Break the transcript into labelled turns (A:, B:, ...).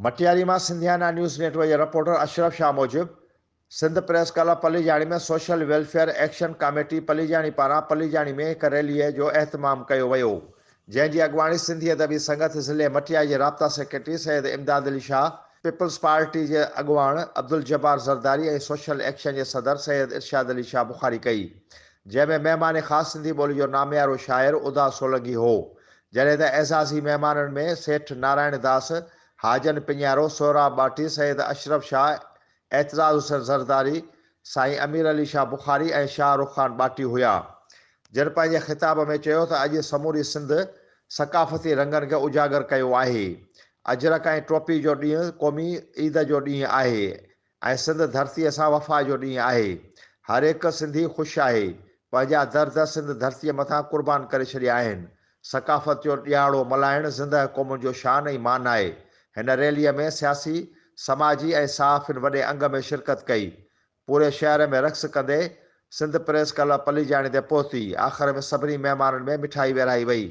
A: मटियारी में सिंधियाना news network के reporter Ashraf Shah मूजिब Sindh press club पलीजाणी में सोशल वेलफेयर एक्शन कमेटी पलीजाणी पारा पलीजाणी में एक रैली जो एहतमाम किया वो, जैंजी अगवानी सिंधी अदबी संगत ज़िले मटिया के राब्ता सेक्रेटरी सैयद इमदाद अली शाह, पीपल्स पार्टी के अगवान अब्दुल जब्बार ज़रदारी और सोशल एक्शन के सदर सैयद इरशाद अली शाह बुखारी कई, जैमें मेहमान ख़ास सिंधी बोली जो नामियारो शायर उदा सोलंगी हो, जैसे त एज़ाज़ी मेहमान में सेठ नारायण दास, हाजन पिंजारो, सोहरा बाटी, सैयद अशरफ शाह, एतजाज़ हुसैन ज़रदारी, साईं अमीर अली शाह बुखारी और शाहरुख खान बाटी हुआ। जन पंहिंजे ख़िताब में चयो त अॼु समूरी सिंध सकाफ़ती रंगनि खे उजागर कयो आहे। अजरक ऐं टोपी जो ॾींहुं क़ौमी ईद जो ॾींहुं आहे ऐं सिंध धरतीअ सां वफ़ा जो ॾींहुं आहे। हर एक सिंधी ख़ुशि आहे, पंहिंजा दर्द सिंध धरतीअ मथां क़ुर्बान करे छॾिया आहिनि। सकाफ़त जो ॾियारो मल्हाइणु ज़िंदह क़ौमुनि जो शान ऐं मान आहे। हिन रैलीअ में सियासी समाजी ऐं सहाफ़िन वॾे अंग में शिरकत कई। पूरे शहर में रक़्स कंदे सिंध प्रेस क्लब पलीजाणी ते पहुती। आख़िर में सभिनी महिमाननि में मिठाई विराई वई।